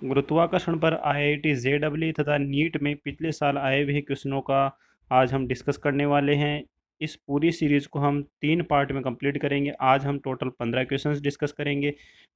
गुरुत्वाकर्षण पर IIT JEE तथा नीट में पिछले साल आए हुए क्वेश्चनों का आज हम डिस्कस करने वाले हैं। इस पूरी सीरीज को हम 3 पार्ट में कंप्लीट करेंगे। आज हम टोटल 15 क्वेश्चंस डिस्कस करेंगे,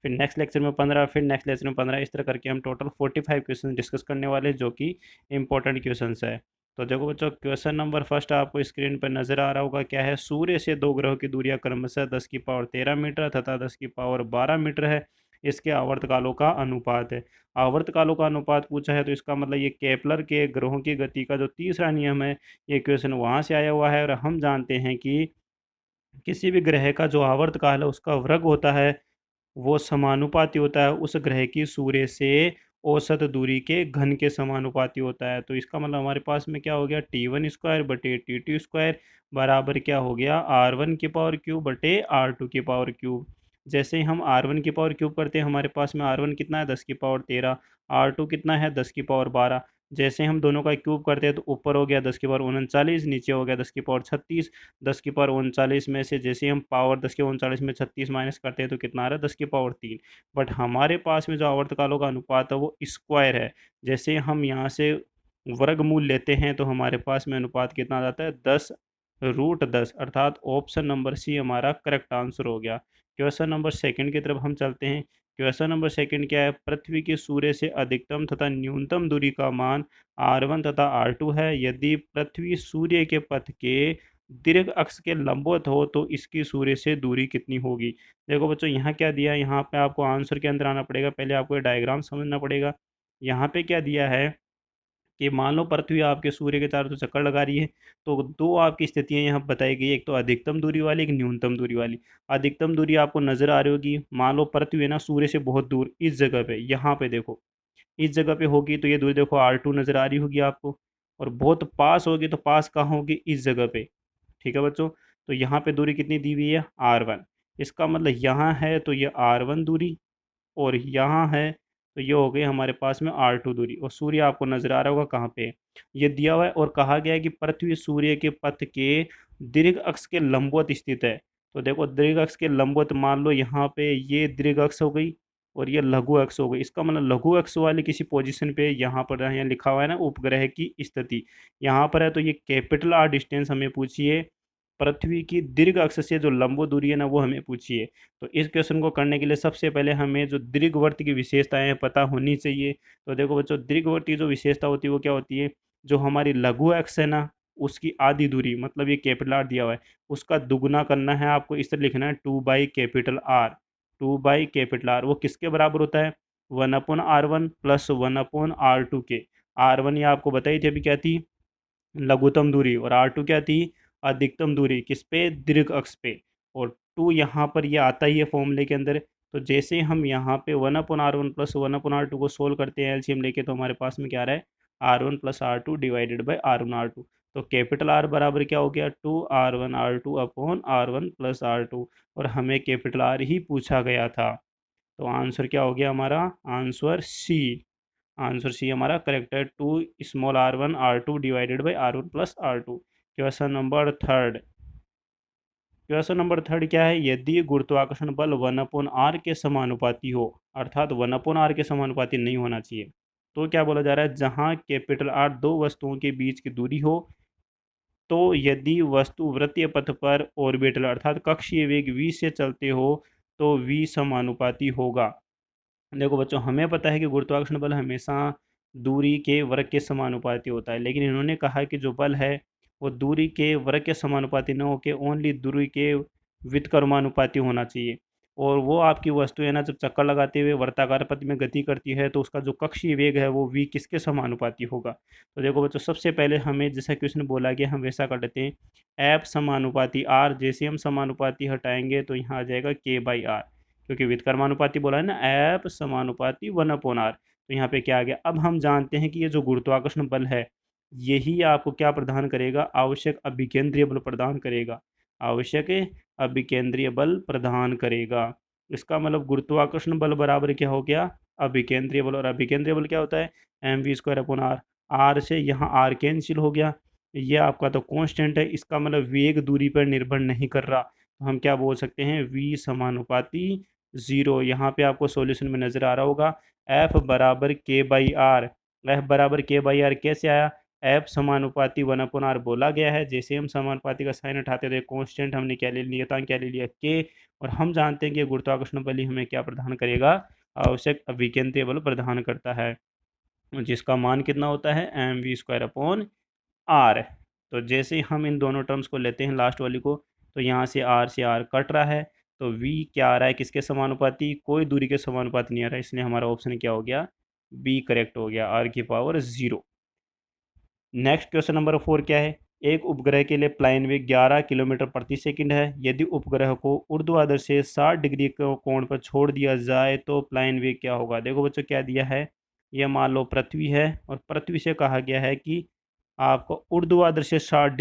फिर नेक्स्ट लेक्चर में 15, फिर नेक्स्ट लेक्चर में 15, इस तरह करके हम टोटल 45 क्वेश्चन डिस्कस करने वाले हैं, जो कि इंपॉर्टेंट क्वेश्चंस है। तो देखो बच्चों, क्वेश्चन नंबर फर्स्ट आपको स्क्रीन पर नजर आ रहा होगा। क्या है? सूर्य से दो ग्रहों की दूरियां क्रमशः 10 की पावर 13 मीटर तथा 10 की पावर 12 मीटर है। इसके आवर्तकालों का अनुपात है। आवर्तकालों का अनुपात पूछा है, तो इसका मतलब ये केपलर के ग्रहों की गति का जो तीसरा नियम है, ये क्वेश्चन वहां से आया हुआ है। और हम जानते हैं कि किसी भी ग्रह का जो आवर्तकाल है उसका वर्ग होता है, वो समानुपाती होता है उस ग्रह की सूर्य से औसत दूरी के घन के समानुपाती होता है। तो इसका मतलब हमारे पास में क्या हो गया, T1² बटे T2² बराबर क्या हो गया, R1 की पावर क्यूब बटे R2 की पावर क्यूब। जैसे ही हम R1 की पावर क्यूब करते हैं, हमारे पास में R1 कितना है, 10 की पावर 13, R2 कितना है, 10 की पावर 12। जैसे हम दोनों का क्यूब करते हैं तो ऊपर हो गया 10 की पावर 39, नीचे हो गया 10 की पावर 36। 10 की पावर 39 में से जैसे हम पावर 10 के 39 में 36 माइनस करते हैं तो कितना आ रहा है, 10 की पावर 3। बट हमारे पास में जो आवर्तकालों का अनुपात है वो स्क्वायर है। जैसे हम यहाँ से वर्गमूल लेते हैं तो हमारे पास में अनुपात कितना आ जाता है, 10√10, अर्थात ऑप्शन नंबर सी हमारा करेक्ट आंसर हो गया। क्वेश्चन नंबर सेकंड की तरफ हम चलते हैं। क्वेश्चन नंबर सेकंड क्या है? पृथ्वी की सूर्य से अधिकतम तथा न्यूनतम दूरी का मान R1 तथा R2 है। यदि पृथ्वी सूर्य के पथ के दीर्घ अक्ष के लंबवत हो तो इसकी सूर्य से दूरी कितनी होगी। देखो बच्चों, यहाँ क्या दिया है, यहाँ पे आपको आंसर के अंदर आना पड़ेगा। पहले आपको ये डायग्राम समझना पड़ेगा। यहाँ पे क्या दिया है कि मान लो पृथ्वी आपके सूर्य के चारों तरफ चक्कर लगा रही है, तो दो आपकी स्थितियां यहाँ बताई गई है, एक तो अधिकतम दूरी वाली, एक न्यूनतम दूरी वाली। अधिकतम दूरी आपको नजर आ रही होगी। मान लो पृथ्वी है ना सूर्य से बहुत दूर, इस जगह पे, यहाँ पे देखो, इस जगह पे होगी तो ये दूरी देखो R2 नजर आ रही होगी आपको। और बहुत पास होगी तो पास कहाँ होगी, इस जगह पे। ठीक है बच्चों, तो यहाँ पे दूरी कितनी दी हुई है, R1। इसका मतलब यहाँ है तो ये R1 दूरी, और यहाँ है तो ये हो गई हमारे पास में R2 दूरी। और सूर्य आपको नजर आ रहा होगा कहाँ पे, ये दिया हुआ है। और कहा गया है कि पृथ्वी सूर्य के पथ के दीर्घ अक्ष के लंबवत स्थित है। तो देखो, दीर्घ अक्ष के लंबवत, मान लो यहाँ पे ये दीर्घ अक्ष हो गई और ये लघु अक्ष हो गई। इसका मतलब लघु अक्ष वाली किसी पोजीशन पे यहाँ पर यहाँ लिखा हुआ है ना, उपग्रह की स्थिति यहाँ पर है, तो ये कैपिटल R डिस्टेंस हमें पूछिए। पृथ्वी की दीर्घ अक्ष से जो लंबो दूरी है ना, वो हमें पूछिए। तो इस क्वेश्चन को करने के लिए सबसे पहले हमें जो दीर्घवृत्त की विशेषताएं पता होनी चाहिए। तो देखो बच्चों, दीर्घवृत्त की जो विशेषता होती है वो क्या होती है, जो हमारी लघु अक्ष है ना, उसकी आधी दूरी, मतलब ये कैपिटल आर दिया हुआ है, उसका दुगुना करना है आपको। इस तरह लिखना है 2/R। 2/R वो किसके बराबर होता है, 1/R1 प्लस 1/R2 के। R1 ये आपको बताई थी अभी, क्या थी, लघुत्तम दूरी, और R2 क्या थी, अधिकतम दूरी। किस पे, दीर्घ अक्ष पे। और 2 यहाँ पर ये आता ही है फॉर्मूले के अंदर। तो जैसे हम यहाँ पे 1/R1 प्लस 1/R2 को सोल्व करते हैं एलसीएम लेके, तो हमारे पास में क्या आ रहा है, R1 plus R2 divided by R1 R2। तो कैपिटल R बराबर क्या हो गया, 2R1 R2 upon R1 plus R2। और हमें कैपिटल R ही पूछा गया था। तो आंसर क्या हो गया हमारा, आंसर सी। आंसर सी हमारा करेक्ट है, 2r1 R2 divided by R1 plus R2। Question number third. Question number third क्या है, यदि गुरुत्वाकर्षण बल 1/r के समानुपाती हो, अर्थात 1/r के समानुपाती नहीं होना चाहिए, तो क्या बोला जा रहा है, जहां कैपिटल R दो वस्तुओं के बीच की दूरी हो, तो यदि वस्तु वृत्तीय पथ पर ऑर्बिटल अर्थात कक्षीय वेग v से चलते हो तो v समानुपाती होगा। देखो बच्चों, हमें पता है कि गुरुत्वाकर्षण बल हमेशा दूरी के वर्ग के समानुपाती होता है, लेकिन इन्होंने कहा कि जो बल है वो दूरी के वर्ग के समानुपाती न होकर ओनली दूरी के व्युत्क्रमानुपाती होना चाहिए। और वो आपकी वस्तु है ना, जब चक्कर लगाते हुए वर्ताकार पथ में गति करती है तो उसका जो कक्षीय वेग है वो v किसके समानुपाती होगा। तो देखो बच्चों, सबसे पहले हमें जैसा क्वेश्चन बोला गया हम वैसा कर लेते हैं। F समानुपाती R, जैसे हम समानुपाती हटाएंगे तो यहाँ आ जाएगा K/R, क्योंकि व्युत्क्रमानुपाती बोला है ना, ऐप समानुपाती 1/r। तो यहाँ पे क्या आ गया, अब हम जानते हैं कि ये जो गुरुत्वाकर्षण बल है, यही आपको क्या प्रदान करेगा, आवश्यक अभिकेंद्रीय बल प्रदान करेगा। आवश्यक अभिकेंद्रीय बल प्रदान करेगा। इसका मतलब गुरुत्वाकर्षण बल बराबर क्या हो गया, अभिकेंद्रीय बल। और अभिकेंद्रीय बल क्या होता है, mv²/r। आर से यहाँ आर कैंसिल हो गया, ये आपका तो कांस्टेंट है। इसका मतलब वेग दूरी पर निर्भर नहीं कर रहा, तो हम क्या बोल सकते हैं, v समानुपाती 0। यहाँ पे आपको सॉल्यूशन में नज़र आ रहा होगा, एफ बराबर के बाई आर। एफ बराबर के बाई आर कैसे आया? एफ समानुपाती 1/r बोला गया है। जैसे हम समानुपाती का साइन उठाते थे कॉन्स्टेंट हमने क्या ले लिया, नियतांक क्या ले लिया, के। और हम जानते हैं कि गुरुत्वाकर्षण बल ही हमें क्या प्रदान करेगा? आवश्यक अभिकेंद्रीय बल प्रदान करता है, जिसका मान कितना होता है? mv² upon r। तो जैसे ही हम इन दोनों टर्म्स को लेते हैं लास्ट वाली को, तो यहाँ से r कट रहा है, तो v क्या आ रहा है? किसके समानुपाती? कोई दूरी के समानुपाती नहीं आ रहा है, इसलिए हमारा ऑप्शन क्या हो गया? बी करेक्ट हो गया, r⁴। नेक्स्ट क्वेश्चन नंबर 4 क्या है? एक उपग्रह के लिए प्लाइन वेग 11 किलोमीटर प्रति सेकंड है। यदि उपग्रह को ऊर्ध्वाधर से 60 डिग्री को कोण पर छोड़ दिया जाए तो प्लाइन वेग क्या होगा? देखो बच्चों क्या दिया है, यह मान लो पृथ्वी है और पृथ्वी से कहा गया है कि आपको ऊर्ध्वाधर से 60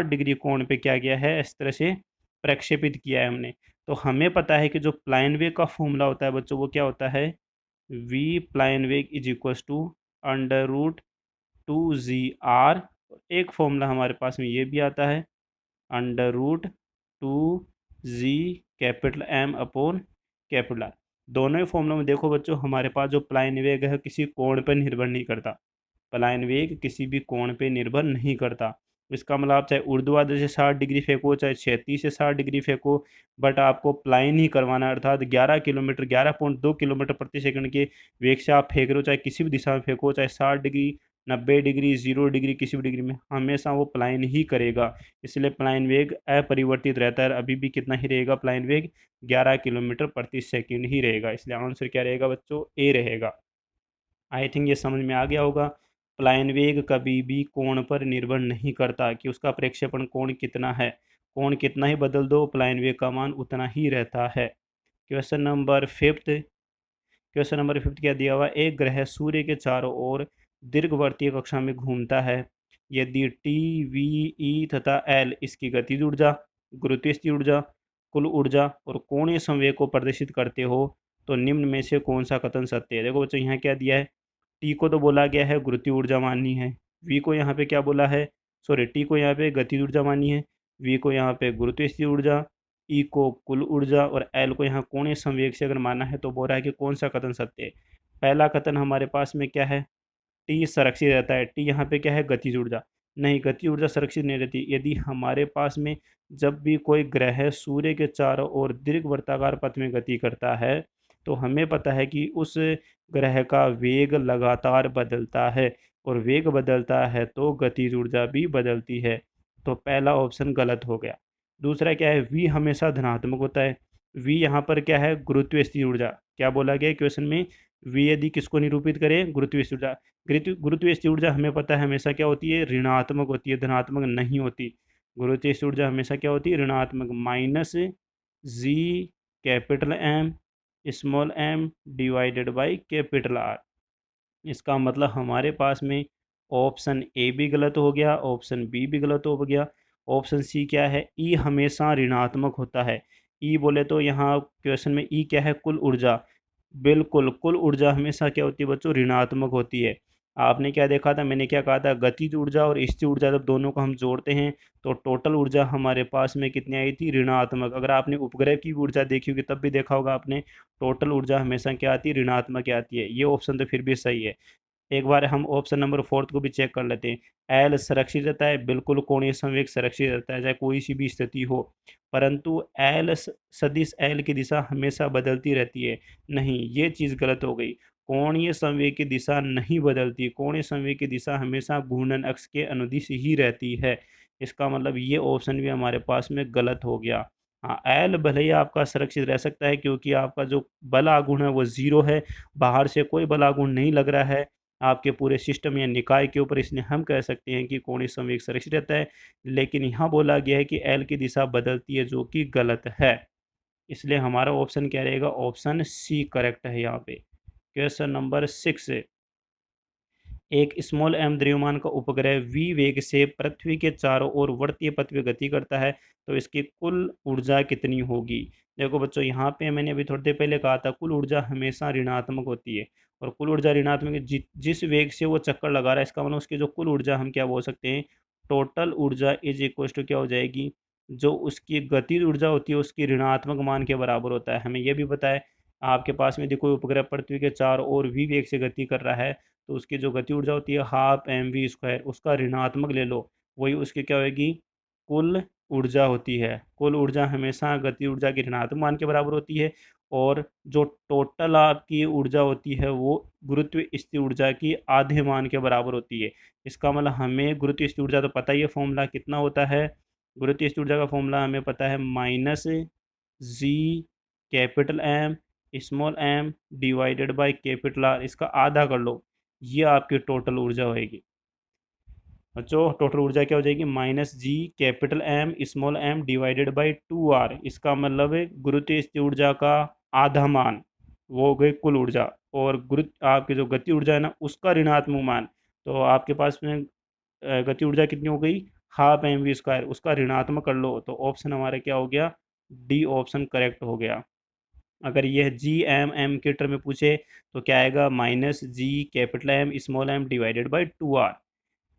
डिग्री कोण पे क्या किया है? इस तरह से प्रक्षेपित किया है हमने। तो हमें पता है कि जो प्लाइन वेग का फॉर्मूला होता है बच्चों, वो क्या होता है? v प्लाइन वेग इज इक्वल्स टू √2gr। एक फॉर्मूला हमारे पास में ये भी आता है, √2g capital M upon capital R। दोनों ही फॉर्मूला में देखो बच्चों, हमारे पास जो प्लाइन वेग है किसी कोण पर निर्भर नहीं करता। प्लाइन वेग किसी भी कोण पे निर्भर नहीं करता। इसका मतलब आप चाहे ऊर्ध्वाधर से 60 डिग्री फेंको, चाहे क्षैतिज से 60 डिग्री फेंको, बट आपको प्लाइन ही करवाना है। अर्थात 11.2 किलोमीटर प्रति सेकंड के वेग से आप फेंक रहे हो, चाहे किसी भी दिशा में फेंको, चाहे 60 डिग्री, 90 डिग्री, 0 डिग्री, किसी भी डिग्री में, हमेशा वो प्लाइन ही करेगा। इसलिए प्लाइन वेग अपरिवर्तित रहता है। अभी भी कितना ही रहेगा प्लाइन वेग? 11 किलोमीटर प्रति सेकंड ही रहेगा। इसलिए आंसर क्या रहेगा बच्चों? ए रहेगा। आई थिंक ये समझ में आ गया होगा। प्लाइन वेग कभी भी कोण पर निर्भर नहीं करता कि उसका प्रक्षेपण कोण कितना है। कोण कितना ही बदल दो, प्लाइन वेग का मान उतना ही रहता है। क्वेश्चन नंबर 5 क्या दिया हुआ? एक ग्रह सूर्य के चारों ओर दीर्घवृत्तीय कक्षा में घूमता है। यदि टी, वी, ई तथा एल इसकी गतिज ऊर्जा, गुरुत्वाकर्षण ऊर्जा, कुल ऊर्जा और कोणीय संवेग को प्रदर्शित करते हो, तो निम्न में से कौन सा कथन सत्य है? देखो बच्चों यहाँ क्या दिया है, टी को तो बोला गया है गुरुत्वीय ऊर्जा माननी है, वी को यहाँ पे क्या बोला है, सॉरी टी को यहाँ पे गतिज ऊर्जा माननी है, वी को यहाँ पे गुरुत्वाकर्षण ऊर्जा, ई को कुल ऊर्जा और एल को यहाँ कोणीय संवेग से अगर मानना है तो बोल रहा है कि कौन सा कथन सत्य है। पहला कथन हमारे पास में क्या है? टी संरक्षित रहता है। टी यहाँ पे क्या है? गतिज ऊर्जा। नहीं, गतिज ऊर्जा संरक्षित नहीं रहती। यदि हमारे पास में जब भी कोई ग्रह सूर्य के चारों ओर दीर्घवृत्ताकार पथ में गति करता है, तो हमें पता है कि उस ग्रह का वेग लगातार बदलता है, और वेग बदलता है तो गतिज ऊर्जा भी बदलती है। तो पहला ऑप्शन गलत हो गया। दूसरा क्या है? वी हमेशा धनात्मक होता है। वी यहाँ पर क्या है? गुरुत्वाकर्षण ऊर्जा। क्या बोला गया क्वेश्चन में? वी यदि किसको निरूपित करें? गुरुत्वाकर्षण ऊर्जा। गुरुत्वाकर्षण ऊर्जा हमें पता है हमेशा क्या होती है? ऋणात्मक होती है, धनात्मक नहीं होती। गुरुत्वाकर्षण ऊर्जा हमेशा क्या होती है? ऋणात्मक। -g capital M small m divided by capital R। इसका मतलब हमारे पास में ऑप्शन ए भी गलत हो गया, ऑप्शन बी भी गलत हो गया। ऑप्शन सी क्या है? ई हमेशा ऋणात्मक होता है। ई बोले तो यहाँ क्वेश्चन में ई क्या है? कुल ऊर्जा। बिल्कुल, कुल ऊर्जा हमेशा क्या होती है बच्चों? ऋणात्मक होती है। आपने क्या देखा था, मैंने क्या कहा था? गतिज ऊर्जा और स्थिर ऊर्जा जब दोनों को हम जोड़ते हैं तो टोटल ऊर्जा हमारे पास में कितनी आई थी? ऋणात्मक। अगर आपने उपग्रह की ऊर्जा देखी होगी तब भी देखा होगा आपने, टोटल ऊर्जा हमेशा क्या आती है? ऋणात्मक आती है। ये ऑप्शन तो फिर भी सही है। एक बार हम ऑप्शन नंबर 4 को भी चेक कर लेते हैं। एल सुरक्षित रहता है, बिल्कुल कोणीय संवेग सुरक्षित रहता है चाहे कोई सी भी स्थिति हो, परंतु एल सदिश एल की दिशा हमेशा बदलती रहती है। नहीं, ये चीज़ गलत हो गई। कोणीय संवेग की दिशा नहीं बदलती, कोणीय संवेग की दिशा हमेशा घूर्णन अक्ष के अनुदिश ही रहती है। इसका मतलब ये ऑप्शन भी हमारे पास में गलत हो गया। हाँ, एल भले ही आपका सुरक्षित रह सकता है क्योंकि आपका जो बल आघूर्ण है वो ज़ीरो है, बाहर से कोई बल आघूर्ण नहीं लग रहा है आपके पूरे सिस्टम या निकाय के ऊपर, इसलिए हम कह सकते हैं कि कोणीय संवेग सुरक्षित रहता है। लेकिन यहाँ बोला गया है कि एल की दिशा बदलती है, जो कि गलत है। इसलिए हमारा ऑप्शन क्या रहेगा? ऑप्शन सी करेक्ट है यहाँ पे। क्वेश्चन नंबर 6 एक स्मॉल एम द्रव्यमान का उपग्रह वी वेग से पृथ्वी के चारों ओर वर्तीय पथ में गति करता है, तो इसकी कुल ऊर्जा कितनी होगी? देखो बच्चों, यहाँ पे मैंने अभी थोड़ी देर पहले कहा था कुल ऊर्जा हमेशा ऋणात्मक होती है, और कुल ऊर्जा ऋणात्मक है। जिस वेग से वो चक्कर लगा रहा है, इसका मतलब उसकी जो कुल ऊर्जा हम क्या बोल सकते हैं? टोटल ऊर्जा इज इक्वल टू क्या हो जाएगी? जो उसकी गतिज ऊर्जा होती है उसकी ऋणात्मक मान के बराबर होता है। हमें यह भी पता है आपके पास में यदि कोई उपग्रह पृथ्वी के चारों ओर v वेग से गति कर रहा है तो उसकी जो गति ऊर्जा होती है हाफ एम वी स्क्वायर, उसका ऋणात्मक ले लो, वही उसकी क्या होगी, कुल ऊर्जा होती है। कुल ऊर्जा हमेशा गति ऊर्जा के ऋणात्मक मान के बराबर होती है, और जो टोटल आपकी ऊर्जा होती है वो गुरुत्व स्थिति ऊर्जा की आधे मान के बराबर होती है। इसका मतलब हमें गुरुत्व स्थिति ऊर्जा तो पता ही है, फॉर्मूला कितना होता है, गुरुत्व स्थिति ऊर्जा का फॉर्मूला हमें पता है minus G capital M small M divided by capital R, इसका आधा कर लो, ये आपकी टोटल ऊर्जा होएगी। बच्चों टोटल ऊर्जा क्या हो जाएगी, minus G capital M small M divided by 2 R, इसका मतलब है गुरुत्व स्थिति ऊर्जा का आधा मान, वो हो गई कुल ऊर्जा, और गुरुत्व आपकी जो गति ऊर्जा है ना उसका ऋणात्मक मान। तो आपके पास में गति ऊर्जा कितनी हो गई, हाफ एम वी स्क्वायर, उसका ऋणात्मक कर लो, तो ऑप्शन हमारा क्या हो गया, डी ऑप्शन करेक्ट हो गया। अगर यह जी एम एम के टर्म में पूछे तो क्या आएगा, minus G capital M small M divided by 2 R.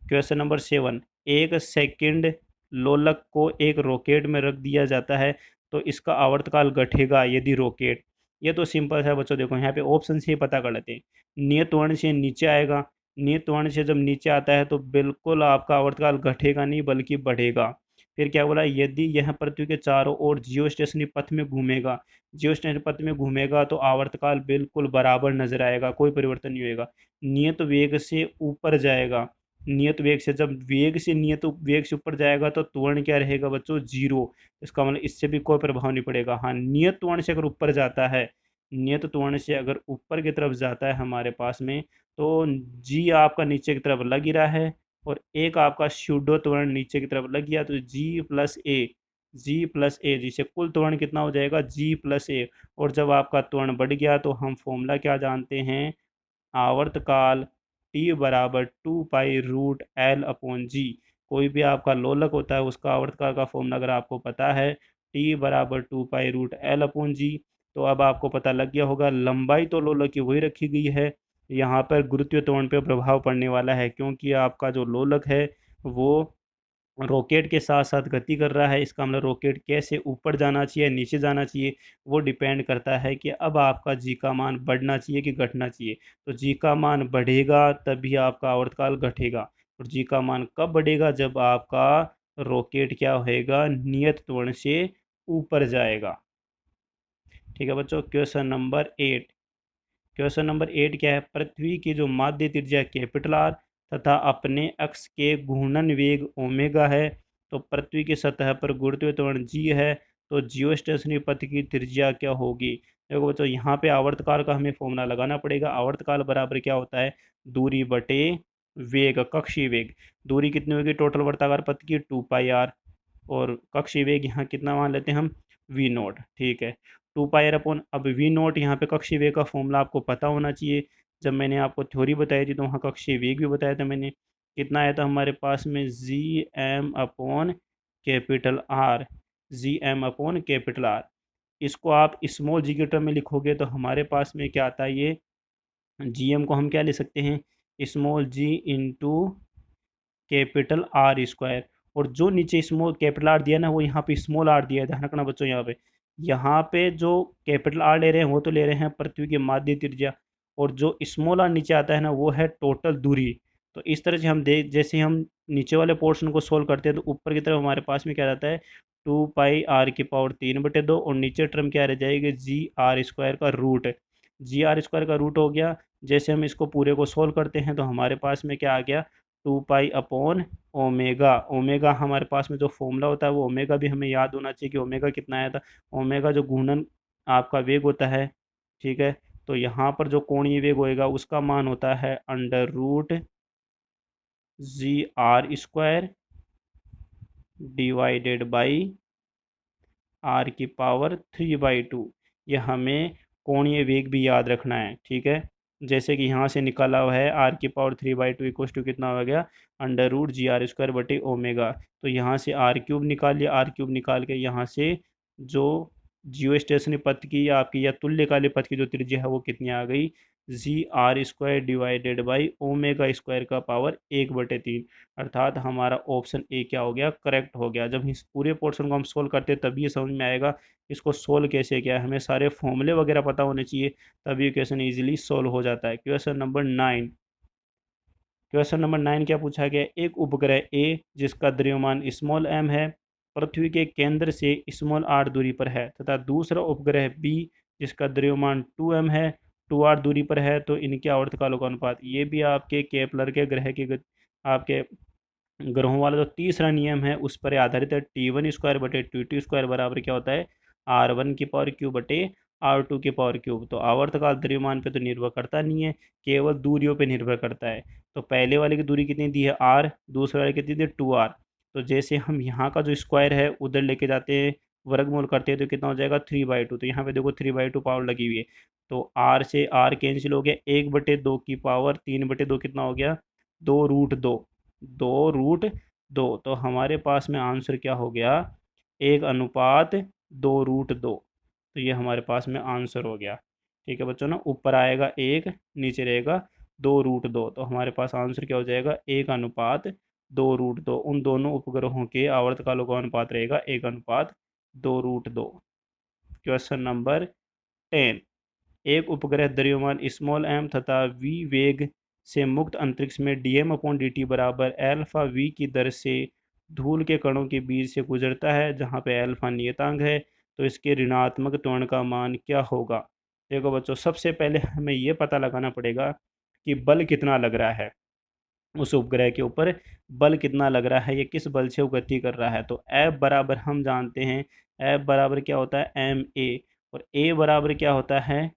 Question number 7, एक सेकंड लोलक को एक रॉकेट में रख दिया जाता है तो इसका आवर्तकाल घटेगा यदि रॉकेट, ये तो सिंपल है बच्चों, देखो यहाँ पे ऑप्शन से ही पता कर लेते हैं। नियत वर्ण से नीचे आएगा, नियत वर्ण से जब नीचे आता है तो बिल्कुल आपका आवर्तकाल घटेगा नहीं बल्कि बढ़ेगा। फिर क्या बोला, यदि यह पृथ्वी के चारों ओर जियो स्टेशनरी पथ में घूमेगा, जियो स्टेशनरी पथ में घूमेगा तो आवर्तकाल बिल्कुल बराबर नजर आएगा, कोई परिवर्तन नहीं होगा। नियत वेग से ऊपर जाएगा, नियत वेग से जब वेग से नियत वेग से ऊपर जाएगा तो त्वरण क्या रहेगा बच्चों, जीरो, इसका मतलब इससे भी कोई प्रभाव नहीं पड़ेगा। हाँ, नियत त्वरण से अगर ऊपर जाता है, नियत त्वरण से अगर ऊपर की तरफ जाता है हमारे पास में, तो जी आपका नीचे की तरफ लग ही रहा है, और एक आपका स्यूडो त्वरण नीचे की तरफ लग गया, तो जी प्लस ए, जी प्लस ए, जिसे कुल त्वरण कितना हो जाएगा, जी प्लस ए। और जब आपका त्वरण बढ़ गया तो हम फॉर्मूला क्या जानते हैं, आवर्तकाल टी बराबर 2 पाई रूट एल अपॉन जी। कोई भी आपका लोलक होता है उसका आवर्तकाल का फॉर्मूला अगर आपको पता है, टी बराबर 2 पाई रूट एल अपॉन जी, तो अब आपको पता लग गया होगा लंबाई तो लोलक की वही रखी गई है, यहाँ पर गुरुत्वीय त्वरण पे प्रभाव पड़ने वाला है, क्योंकि आपका जो लोलक है वो रॉकेट के साथ साथ गति कर रहा है। इसका मतलब रॉकेट कैसे ऊपर जाना चाहिए नीचे जाना चाहिए, वो डिपेंड करता है कि अब आपका जी का मान बढ़ना चाहिए कि घटना चाहिए। तो जी का मान बढ़ेगा तभी आपका आवर्तकाल घटेगा, और जी का मान कब बढ़ेगा, जब आपका रॉकेट क्या होएगा, नियत त्वरण से ऊपर जाएगा। ठीक है बच्चों, क्वेश्चन नंबर 8 क्या है, पृथ्वी की जो माध्य त्रिज्या कैपिटल आर तथा अपने अक्ष के घूर्णन वेग ओमेगा है, तो पृथ्वी की सतह पर गुरुत्वीय त्वरण जी है, तो जियो स्टेशनरी पथ की त्रिज्या क्या होगी। देखो बच्चों यहाँ पे आवर्तकाल का हमें फॉर्मूला लगाना पड़ेगा, आवर्तकाल बराबर क्या होता है, दूरी बटे वेग, कक्षीय वेग। दूरी कितनी होगी टोटल वर्ताकार पथ की, 2 पाई आर, और कक्षीय वेग यहाँ कितना मान लेते हैं हम, वी नोट। ठीक है, 2 पाई आर अपॉन, अब वी नोट यहाँ पे कक्षीय वेग का फॉर्मूला आपको पता होना चाहिए। जब मैंने आपको थ्योरी बताई थी तो वहाँ कक्षीय वेग भी बताया था मैंने, कितना आया था हमारे पास में, G M upon capital R, G M upon capital R. इसको आप स्मॉल जी के टर्म में लिखोगे तो हमारे पास में क्या आता है, ये जी एम को हम क्या ले सकते हैं, स्मॉल जी इंटू कैपिटल आर स्क्वायर, और जो नीचे स्मॉल कैपिटल आर दिया ना वो यहाँ पे स्मॉल आर दिया है, ध्यान रखना बच्चों। यहाँ पे जो कैपिटल आर ले रहे हैं वो तो ले रहे हैं पृथ्वी की माध्य त्रिज्या, और जो स्मॉल आर नीचे आता है ना वो है टोटल दूरी। तो इस तरह से हम देख, जैसे हम नीचे वाले पोर्शन को सोल्व करते हैं तो ऊपर की तरफ हमारे पास में क्या रहता है, 2 पाई आर की पावर 3/2, और नीचे टर्म क्या रह जाएगी, जी आर स्क्वायर का रूट, जी आर स्क्वायर का रूट हो गया। जैसे हम इसको पूरे को सोल्व करते हैं तो हमारे पास में क्या आ गया, 2 पाई अपॉन ओमेगा। ओमेगा हमारे पास में जो फॉर्मूला होता है वो ओमेगा भी हमें याद होना चाहिए कि ओमेगा कितना आया था। ओमेगा जो घूर्णन आपका वेग होता है, ठीक है, तो यहाँ पर जो कोणीय वेग होएगा उसका मान होता है √जी R square divided by r⁴ ये हमें कोणीय वेग भी याद रखना है। ठीक है, जैसे कि यहाँ से निकाला हुआ है r⁴ इक्वल टू कितना हो गया, √जी आर स्क्वायर/ओमेगा। तो यहाँ से r³ निकाल लिया, r³ निकाल के यहाँ से जो जियो स्टेशनरी पथ की आपकी या तुल्यकालिक पथ की जो त्रिज्या है वो कितनी आ गई, GR² divided by omega square का पावर 1/3। अर्थात हमारा ऑप्शन ए क्या हो गया, करेक्ट हो गया। जब इस पूरे पोर्शन को हम सोल्व करते हैं तभी ये समझ में आएगा इसको सोल्व कैसे किया है। हमें सारे फॉर्मूले वगैरह पता होने चाहिए, तभी क्वेश्चन ईजिली सोल्व हो जाता है। क्वेश्चन नंबर 9 क्या पूछा गया। एक उपग्रह ए जिसका द्रव्यमान स्मॉल एम है पृथ्वी के केंद्र से स्मॉल आर दूरी पर है, तथा दूसरा उपग्रह बी जिसका द्रव्यमान 2m है 2r दूरी पर है, तो इनके आवर्तकालों का अनुपात। ये भी आपके केपलर के ग्रह के आपके ग्रहों वाला जो तीसरा नियम है उस पर आधारित है। T1² बटे T2² बराबर क्या होता है, R1 की पावर क्यूब बटे R2 की पावर क्यूब। तो आवर्तकाल द्रव्यमान पे तो निर्भर करता नहीं है, केवल दूरियों पे निर्भर करता है। तो पहले वाले की दूरी कितनी दी है, R, दूसरे वाले की कितनी दी है, 2R। तो जैसे हम यहाँ का जो स्क्वायर है उधर लेके जाते हैं, वर्गमूल करते हैं, तो कितना हो जाएगा 3/2। तो यहाँ पे देखो 3/2 पावर लगी हुई है, तो R से R कैंसिल हो गया, 1/2 की पावर 3/2 कितना हो गया, 2√2, 2√2। तो हमारे पास में आंसर क्या हो गया, 1:2√2। तो ये हमारे पास में आंसर हो गया। ठीक है बच्चों ना, ऊपर आएगा 1, नीचे रहेगा 2√2। तो हमारे पास आंसर क्या हो जाएगा, 1:2√2। उन दोनों उपग्रहों के आवर्तकालों का अनुपात रहेगा 1:2√2। Question number 10। एक उपग्रह द्रव्यमान स्मॉल एम तथा v वेग से मुक्त अंतरिक्ष में dm/dt बराबर अल्फा v की दर से धूल के कणों के बीच से गुजरता है, जहाँ पे अल्फा नियतांक है। तो इसके ऋणात्मक त्वरण का मान क्या होगा। देखो बच्चों, सबसे पहले हमें ये पता लगाना पड़ेगा कि बल कितना लग रहा है उस उपग्रह के ऊपर, बल कितना लग रहा है, ये किस बल से वो गति कर रहा है। तो F बराबर हम जानते हैं, F बराबर क्या होता है ma, और a बराबर क्या होता है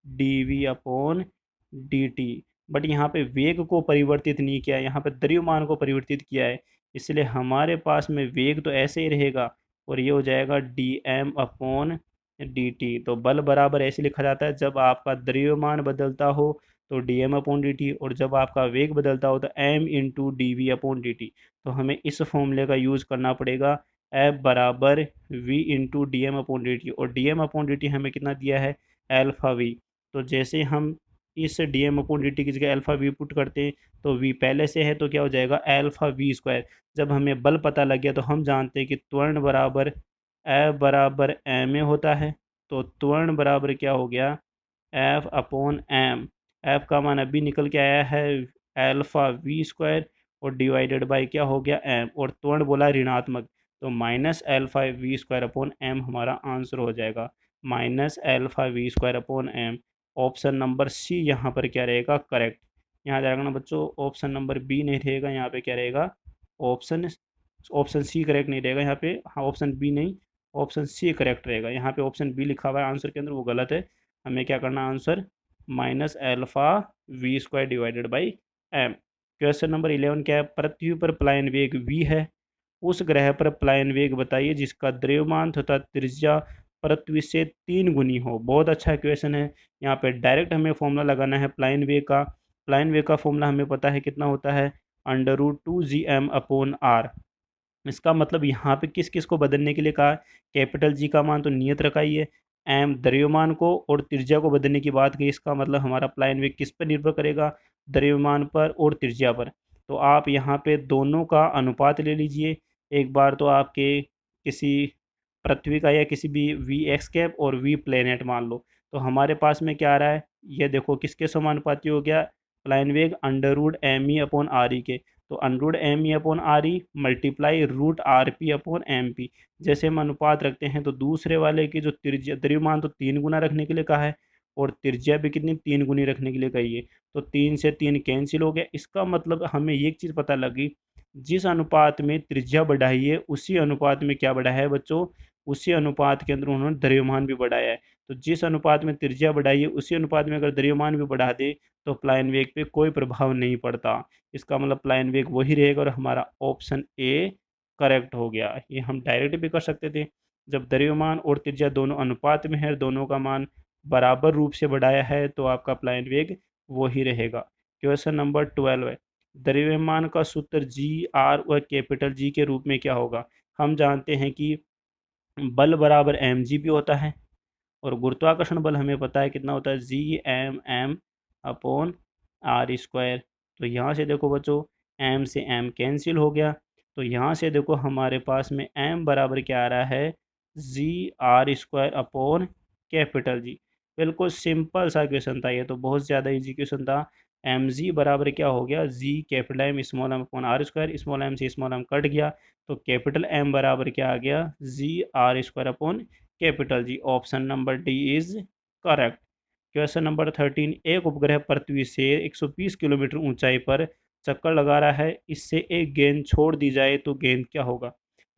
dv/dt। बट यहाँ पे वेग को परिवर्तित नहीं किया है, यहाँ पे द्रव्यमान को परिवर्तित किया है, इसलिए हमारे पास में वेग तो ऐसे ही रहेगा, और ये हो जाएगा dm/dt। तो बल बराबर ऐसे लिखा जाता है, जब आपका द्रव्यमान बदलता हो तो dm/dt, और जब आपका वेग बदलता हो तो m/dv/dt। तो हमें इस फॉर्मूले का यूज़ करना पड़ेगा, F बराबर v/dm/dt, और dm/dt हमें कितना दिया है, अल्फा v। तो जैसे हम इस dm/dt की जगह अल्फा v पुट करते हैं, तो v पहले से है तो क्या हो जाएगा, अल्फा v²। जब हमें बल पता लग गया तो हम जानते हैं कि त्वरण बराबर F बराबर ma होता है। तो त्वरण बराबर क्या हो गया, F/m। F का मान अभी निकल के आया है अल्फा v², और डिवाइडेड बाई क्या हो गया, m, और त्वरण बोला ऋणात्मक, तो -अल्फा v²/m हमारा आंसर हो जाएगा, -alpha v²/m। Option number C यहाँ पर क्या रहेगा, करेक्ट। यहाँ जाएगा ना बच्चों, ऑप्शन नंबर बी नहीं रहेगा, यहाँ पे क्या रहेगा, ऑप्शन ऑप्शन सी करेक्ट नहीं रहेगा यहाँ पे। हाँ, ऑप्शन बी नहीं, ऑप्शन सी करेक्ट रहेगा। यहाँ पे ऑप्शन बी लिखा हुआ है आंसर के अंदर, वो गलत है। हमें क्या करना, answer -alpha v² divided by m। Question number 11 क्या है, पृथ्वी पर प्लायन वेग v है, उस ग्रह पर प्लायन वेग बताइए जिसका द्रव्यमान तथा त्रिज्या पृथ्वी से 3 गुनी हो। बहुत अच्छा क्वेश्चन है। यहाँ पे डायरेक्ट हमें फॉर्मूला लगाना है प्लायन वेग का। प्लायन वेग का फॉर्मूला हमें पता है कितना होता है, √2gm/r। इसका मतलब यहाँ पे किस किस को बदलने के लिए कहा, कैपिटल जी का मान तो नियत रखा ही है, एम द्रव्यमान को और त्रिज्या को बदलने की बात की। इसका मतलब हमारा प्लायन वेग किस पर निर्भर करेगा, द्रव्यमान पर और त्रिज्या पर। तो आप यहाँ पे दोनों का अनुपात ले लीजिए। एक बार तो आपके किसी पृथ्वी का या किसी भी वी एक्स कैप और वी प्लेनेट मान लो, तो हमारे पास में क्या आ रहा है, ये देखो किसके समानुपाती हो गया, प्लायन वेग √me/r के। तो √me/r मल्टीप्लाई √rp/mp। जैसे हम अनुपात रखते हैं तो दूसरे वाले की जो त्रिज्या द्रव्यमान तो 3 गुना रखने के लिए कहा है, और त्रिज्या भी कितनी 3 गुनी रखने के लिए कही है। तो 3 से 3 कैंसिल हो गया। इसका मतलब हमें एक चीज़ पता लगी, जिस अनुपात में त्रिज्या बढ़ाई है उसी अनुपात में क्या बढ़ाया है बच्चों, उसी अनुपात के अंदर उन्होंने द्रव्यमान भी बढ़ाया है। तो जिस अनुपात में त्रिज्या बढ़ाई है उसी अनुपात में अगर द्रव्यमान भी बढ़ा दे तो प्लायन वेग पे कोई प्रभाव नहीं पड़ता। इसका मतलब प्लायन वेग वही रहेगा, और हमारा ऑप्शन ए करेक्ट हो गया। ये हम डायरेक्ट भी कर सकते थे, जब द्रव्यमान और त्रिज्या दोनों अनुपात में है, दोनों का मान बराबर रूप से बढ़ाया है, तो आपका प्लायन वेग वही रहेगा। क्वेश्चन नंबर 12 है, द्रव्यमान का सूत्र जी/आर और कैपिटल जी के रूप में क्या होगा। हम जानते हैं कि बल बराबर mg भी होता है, और गुरुत्वाकर्षण बल हमें पता है कितना होता है, G m m upon R square. तो यहाँ से देखो बच्चों एम से एम कैंसिल हो गया, तो यहाँ से देखो हमारे पास में एम बराबर क्या आ रहा है, जी R square upon capital G. बिल्कुल सिंपल सा क्वेश्चन था, ये तो बहुत ज़्यादा इजी क्वेश्चन था। एम जी बराबर क्या हो गया, G capital M small M upon R square, small M से स्मॉल एम कट गया, तो कैपिटल एम बराबर क्या आ गया, G R square upon capital G. Option number D is correct. Question number 13, एक उपग्रह पृथ्वी से 120 किलोमीटर ऊंचाई पर चक्कर लगा रहा है, इससे एक गेंद छोड़ दी जाए तो गेंद क्या होगा।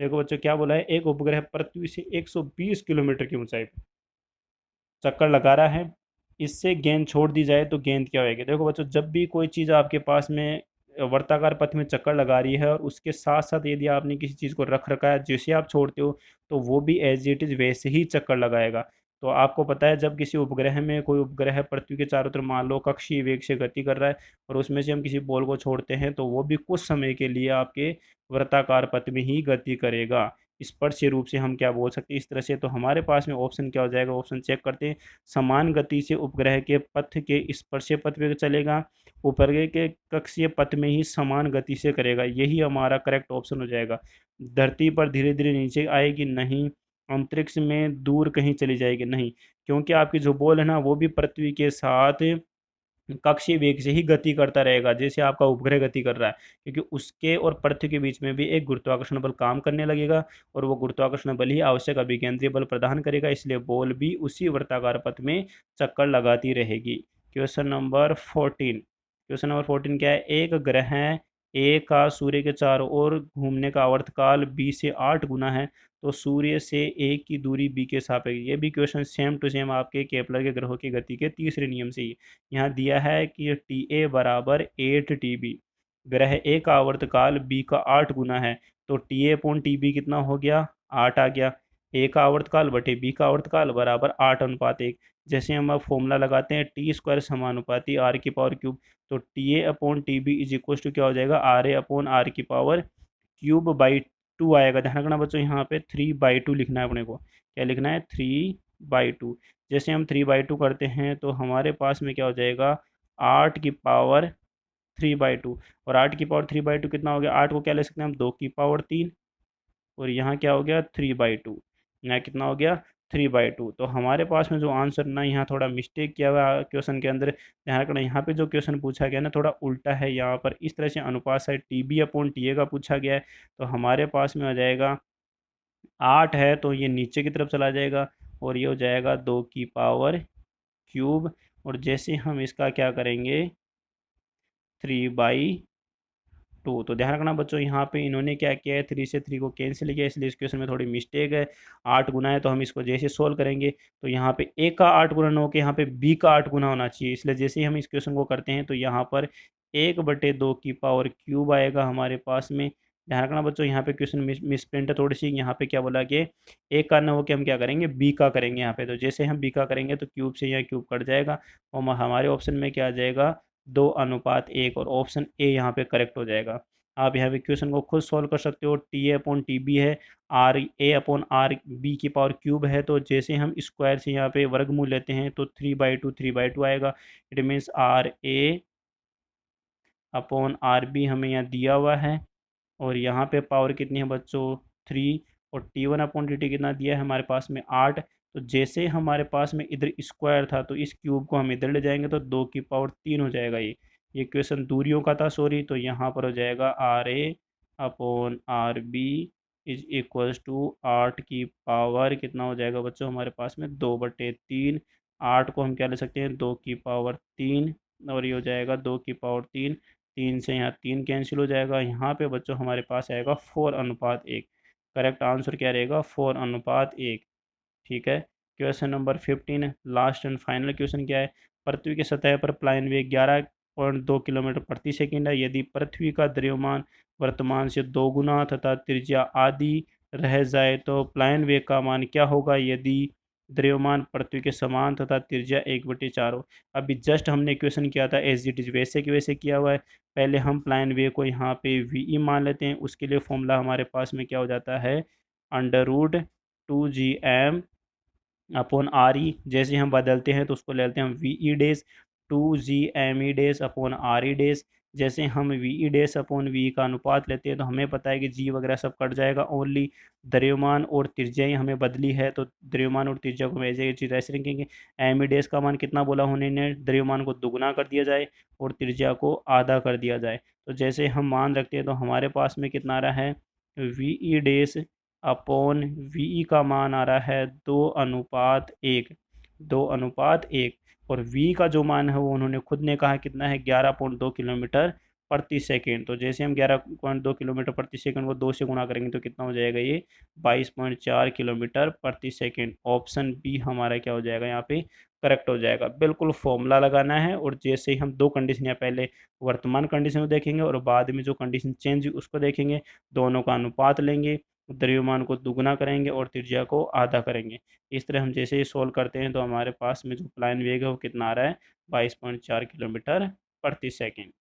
देखो बच्चों क्या बोला है, एक उपग्रह पृथ्वी से 120 किलोमीटर की ऊंचाई पर चक्कर लगा रहा है, इससे गेंद छोड़ दी जाए तो गेंद क्या होगी। देखो बच्चों जब भी कोई चीज़ आपके पास में वर्ताकार पथ में चक्कर लगा रही है और उसके साथ साथ यदि आपने किसी चीज़ को रख रखा है जिसे आप छोड़ते हो, तो वो भी एज इट इज़ वैसे ही चक्कर लगाएगा। तो आपको पता है जब किसी उपग्रह में कोई उपग्रह पृथ्वी के चारों तरफ मान लो कक्षीय वेग से गति कर रहा है और उसमें से हम किसी बॉल को छोड़ते हैं, तो वो भी कुछ समय के लिए आपके वृत्ताकार पथ में ही गति करेगा। स्पर्शीय रूप से हम क्या बोल सकते हैं इस तरह से। तो हमारे पास में ऑप्शन क्या हो जाएगा, ऑप्शन चेक करते हैं। समान गति से उपग्रह के पथ के स्पर्शीय पथ पे चलेगा, उपग्रह के कक्षीय पथ में ही समान गति से करेगा, यही हमारा करेक्ट ऑप्शन हो जाएगा। धरती पर धीरे धीरे नीचे आएगी नहीं, अंतरिक्ष में दूर कहीं चली जाएगी नहीं, क्योंकि आपकी जो बॉल है ना वो भी पृथ्वी के साथ कक्षीय वेग से ही गति करता रहेगा जैसे आपका उपग्रह गति कर रहा है, क्योंकि उसके और पृथ्वी के बीच में भी एक गुरुत्वाकर्षण बल काम करने लगेगा और वो गुरुत्वाकर्षण बल ही आवश्यक अभिकेंद्रीय बल प्रदान करेगा, इसलिए बॉल भी उसी वर्ताकार पथ में चक्कर लगाती रहेगी। क्वेश्चन नंबर 14 क्या है, एक ग्रह ए का सूर्य के चारों ओर घूमने का आवर्तकाल बी से 8 गुना है, तो सूर्य से ए की दूरी बी के सापेक्ष। ये भी क्वेश्चन सेम टू सेम आपके केपलर के ग्रहों की गति के तीसरे नियम से ही यहाँ दिया है कि टी ए बराबर 8 TB। ग्रह ए का आवर्तकाल बी का 8 गुना है, तो T A upon T B कितना हो गया, 8 आ गया। ए का आवर्तकाल बटे बी का आवर्तकाल बराबर 8:1। जैसे हम अब फॉर्मूला लगाते हैं टी स्क्वायर समानुपाती आर की पावर क्यूब, तो T A upon T B is equal to क्या हो जाएगा, आर ए अपॉन आर की पावर क्यूब बाई 2 आएगा। ध्यान रखना बच्चों यहाँ पे 3/2 लिखना है अपने को, क्या लिखना है, 3/2। जैसे हम 3/2 करते हैं तो हमारे पास में क्या हो जाएगा, 8 की पावर 3/2। और 8 की पावर 3/2 कितना हो गया, 8 को क्या ले सकते हैं हम, 2 की पावर 3, और यहाँ क्या हो गया 3/2, यहाँ कितना हो गया 3/2। तो हमारे पास में जो आंसर ना, यहाँ थोड़ा मिस्टेक किया हुआ है क्वेश्चन के अंदर। ध्यान रखना यहाँ पे जो क्वेश्चन पूछा गया ना थोड़ा उल्टा है, यहाँ पर इस तरह से अनुपात side T B upon T A का पूछा गया है। तो हमारे पास में हो जाएगा 8 है तो ये नीचे की तरफ चला जाएगा और ये हो जाएगा 2 की पावर क्यूब। और जैसे हम इसका क्या करेंगे 3/2, तो ध्यान रखना बच्चों यहाँ पे इन्होंने क्या किया है, 3 से 3 को कैंसिल किया, इसलिए इस क्वेश्चन में थोड़ी मिस्टेक है। 8 गुना है तो हम इसको जैसे सोल्व करेंगे तो यहाँ पे ए का 8 गुना न होकर यहाँ पे बी का 8 गुना होना चाहिए, इसलिए जैसे ही हम इस क्वेश्चन को करते हैं तो यहाँ पर 1/2 की पावर क्यूब आएगा हमारे पास में। ध्यान रखना बच्चों यहाँ पे क्वेश्चन मिसप्रिंट है थोड़ी सी, यहाँ पे क्या बोला कि ए का न हो के हम क्या करेंगे बी का करेंगे यहाँ पे, तो जैसे हम बी का करेंगे तो क्यूब से यहाँ क्यूब कट जाएगा और हमारे ऑप्शन में क्या आ जाएगा 2:1, और ऑप्शन ए यहाँ पे करेक्ट हो जाएगा। आप यहाँ पे क्वेश्चन को खुद सॉल्व कर सकते हो, T A upon T B है, R A upon R B की पावर क्यूब है, तो जैसे हम स्क्वायर से यहाँ पे वर्गमूल लेते हैं तो 3/2 आएगा। It means R A upon R B हमें यहाँ दिया हुआ है, और यहाँ पे पावर कितनी है बच्चों 3, और T1/dt कितना दिया है हमारे पास में 8। तो जैसे हमारे पास में इधर स्क्वायर था तो इस क्यूब को हम इधर ले जाएंगे तो 2 की पावर 3 हो जाएगा। ये क्वेश्चन दूरियों का था सॉरी, तो यहाँ पर हो जाएगा R A upon R B is equals to 8 की पावर कितना हो जाएगा बच्चों हमारे पास में 2/3। 8 को हम क्या ले सकते हैं 2 की पावर 3, और ये हो जाएगा 2 की पावर 3। 3 से यहाँ 3 कैंसिल हो जाएगा, यहाँ पे बच्चों हमारे पास आएगा 4:1। करेक्ट आंसर क्या रहेगा 4:1। ठीक है। Question number 15, last and final question क्या है, पृथ्वी की सतह पर प्लाइन वेग 11.2 किलोमीटर प्रति सेकंड है, यदि पृथ्वी का द्रव्यमान वर्तमान से 2 गुना तथा त्रिज्या आदि रह जाए तो प्लाइन वेग का मान क्या होगा यदि द्रव्यमान पृथ्वी के समान तथा त्रिज्या 1/4 हो। अभी जस्ट हमने क्वेश्चन किया था एज इट इज वैसे कि वैसे किया हुआ है। पहले हम प्लाइन वेव को यहाँ पे वी ई मान लेते हैं, उसके लिए फॉर्मूला हमारे पास में क्या हो जाता है √2 GM अपॉन आर ई। जैसे हम बदलते हैं तो उसको ले लेते हैं हम V E days 2g/m/e upon re। जैसे हम ve अपॉन वी का अनुपात लेते हैं तो हमें पता है कि जी वगैरह सब कट जाएगा, ओनली द्रव्यमान और त्रिज्या ही हमें बदली है, तो द्रव्यमान और त्रिज्या को हम ऐसे रखेंगे। एम का मान कितना बोला उन्होंने, द्रव्यमान को दुगना कर दिया जाए और त्रिज्या को आधा कर दिया जाए। तो जैसे हम मान रखते हैं तो हमारे पास में कितना आ रहा है, ve अपॉन वी का मान आ रहा है 2:1, 2:1। और v का जो मान है वो उन्होंने खुद ने कहा कितना है, 11.2 किलोमीटर प्रति सेकेंड। तो जैसे हम 11.2 किलोमीटर प्रति सेकंड को 2 से गुणा करेंगे तो कितना हो जाएगा, ये 22.4 किलोमीटर प्रति सेकंड। ऑप्शन बी हमारा क्या हो जाएगा यहाँ पे, करेक्ट हो जाएगा। बिल्कुल फॉर्मूला लगाना है, और जैसे ही हम दो कंडीशन या पहले वर्तमान कंडीशन को देखेंगे और बाद में जो कंडीशन चेंज हुई उसको देखेंगे, दोनों का अनुपात लेंगे, द्रव्यमान को दुगना करेंगे और त्रिज्या को आधा करेंगे। इस तरह हम जैसे ही सोल्व करते हैं तो हमारे पास में जो प्लान वेग है वो कितना आ रहा है, 22.4 किलोमीटर प्रति सेकंड।